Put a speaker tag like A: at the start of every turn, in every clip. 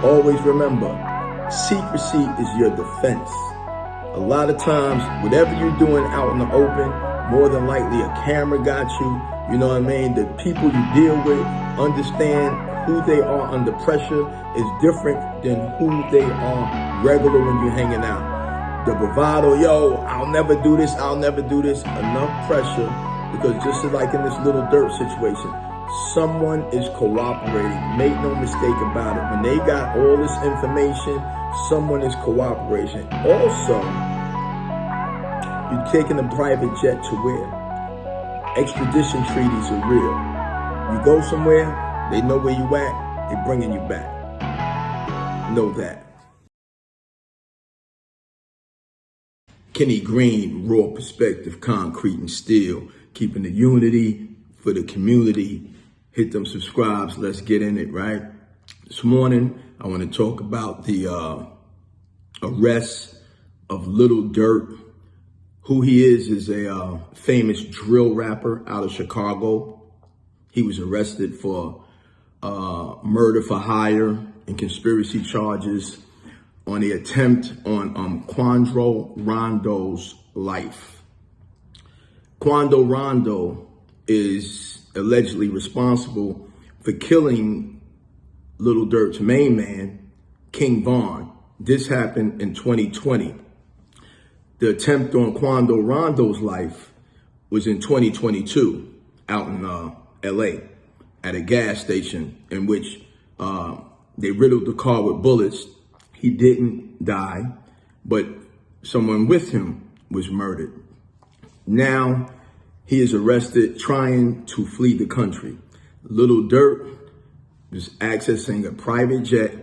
A: Always remember, secrecy is your defense. A lot of times, whatever you're doing out in the open, more than likely a camera got you. You know what I mean? The people you deal with understand who they are under pressure is different than who they are regular when you're hanging out. The bravado, yo, I'll never do this, enough pressure, because just like in this Lil Durk situation, someone is cooperating. Make no mistake about it. When they got all this information, someone is cooperating. Also, you're taking a private jet to where extradition treaties are real. You go somewhere, they know where you at, they're bringing you back. Know that. Kenny Green, raw perspective, concrete and steel, keeping the unity for the community. Hit them subscribes, let's get in it, right? This morning, I want to talk about the arrest of Lil Durk. Who he is a famous drill rapper out of Chicago. He was arrested for murder for hire and conspiracy charges on the attempt on Quando Rondo's life. Quando Rondo is allegedly responsible for killing Lil Durk's main man, King Von. This happened in 2020. The attempt on Quando Rondo's life was in 2022 out in LA at a gas station in which they riddled the car with bullets. He didn't die, but someone with him was murdered. Now he is arrested trying to flee the country. Lil Durk was accessing a private jet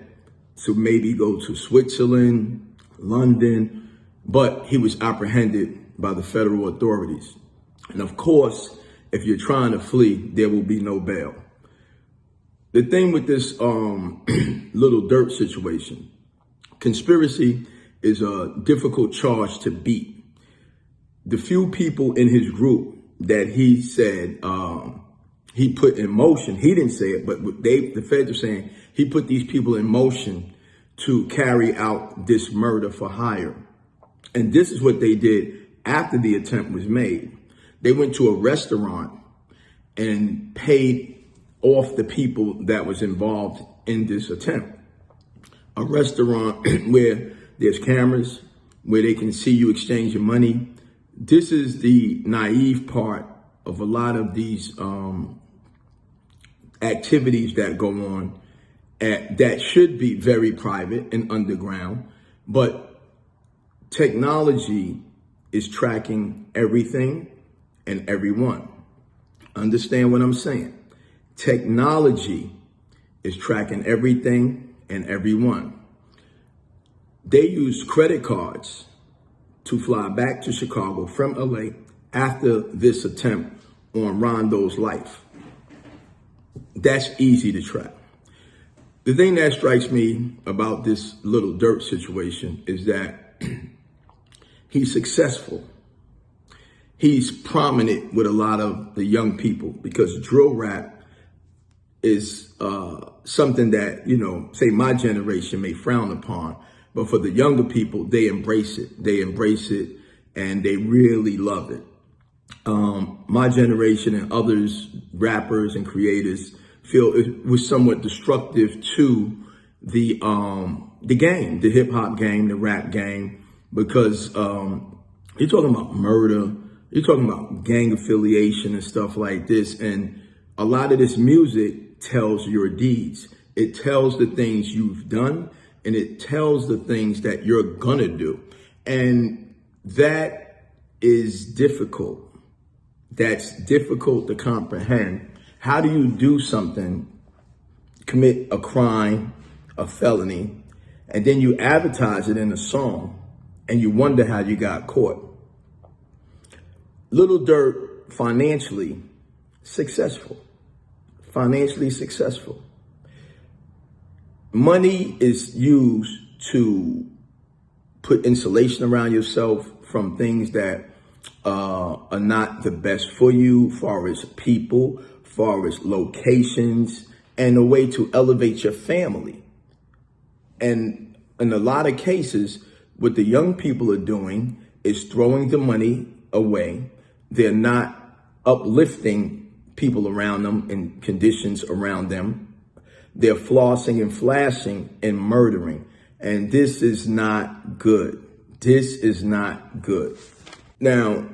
A: to maybe go to Switzerland, London, but he was apprehended by the federal authorities. And of course, if you're trying to flee, there will be no bail. The thing with this Lil Durk situation, conspiracy is a difficult charge to beat. The few people in his group that he said he put in motion, he didn't say it, but the feds are saying he put these people in motion to carry out this murder for hire. And this is what they did after the attempt was made. They went to a restaurant and paid off the people that was involved in this attempt. A restaurant where there's cameras, where they can see you exchanging money. This is the naive part of a lot of these activities that go on that should be very private and underground, but technology is tracking everything and everyone. Understand what I'm saying? Technology is tracking everything and everyone. They use credit cards to fly back to Chicago from LA after this attempt on Rondo's life. That's easy to track. The thing that strikes me about this Lil Durk situation is that he's successful. He's prominent with a lot of the young people because drill rap is something that, say my generation may frown upon, but for the younger people, they embrace it. They embrace it and they really love it. My generation and others, rappers and creators, feel it was somewhat destructive to the game, the hip hop game, the rap game, because you're talking about murder, you're talking about gang affiliation and stuff like this. And a lot of this music tells your deeds. It tells the things you've done and it tells the things that you're gonna do. And that is difficult. That's difficult to comprehend. How do you do something, commit a crime, a felony, and then you advertise it in a song and you wonder how you got caught? Lil Durk, financially successful. Money is used to put insulation around yourself from things that are not the best for you, far as people, far as locations, and a way to elevate your family. And in a lot of cases, what the young people are doing is throwing the money away. They're not uplifting people around them and conditions around them. They're flossing and flashing and murdering. And this is not good. This is not good. Now,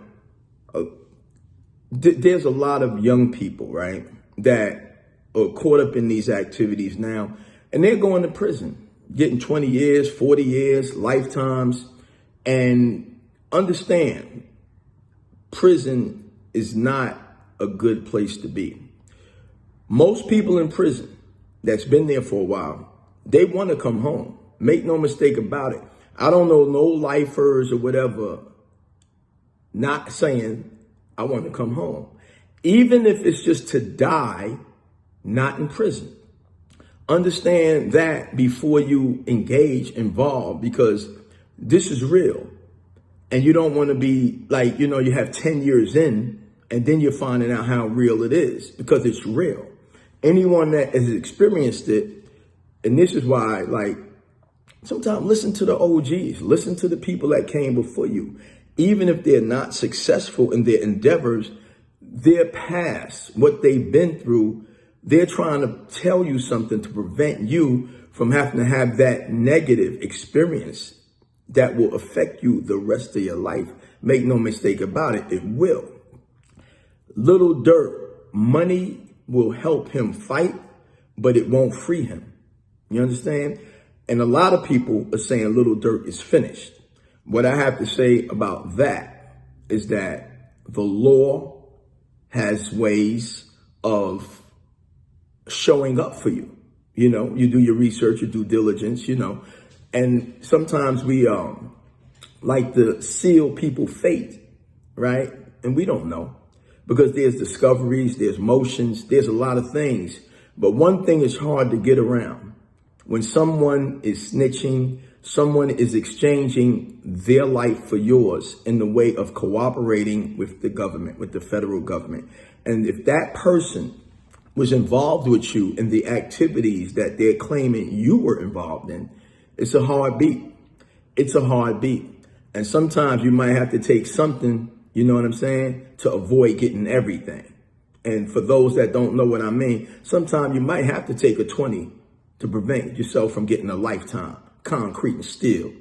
A: there's a lot of young people, right, that are caught up in these activities now, and they're going to prison, getting 20 years, 40 years, lifetimes. And understand, prison is not a good place to be. Most people in prison that's been there for a while, they want to come home. Make no mistake about it. I don't know no lifers or whatever not saying, I want to come home. Even if it's just to die, not in prison. Understand that before you engage, involve, because this is real. And you don't want to be like, you have 10 years in and then you're finding out how real it is, because it's real. Anyone that has experienced it, and this is why, sometimes listen to the OGs, listen to the people that came before you. Even if they're not successful in their endeavors, their past, what they've been through, they're trying to tell you something to prevent you from having to have that negative experience that will affect you the rest of your life. Make no mistake about it, it will. Lil Durk, money will help him fight, but it won't free him. You understand? And a lot of people are saying Lil Durk is finished. What I have to say about that is that the law has ways of showing up for you. You do your research, your due diligence, and sometimes we like to seal people's fate, right? And we don't know, because there's discoveries, there's motions, there's a lot of things. But one thing is hard to get around. When someone is snitching, someone is exchanging their life for yours in the way of cooperating with the government, with the federal government. And if that person was involved with you in the activities that they're claiming you were involved in, it's a hard beat. It's a hard beat. And sometimes you might have to take something, you know what I'm saying, to avoid getting everything. And for those that don't know what I mean, sometimes you might have to take a 20 to prevent yourself from getting a lifetime, concrete and steel.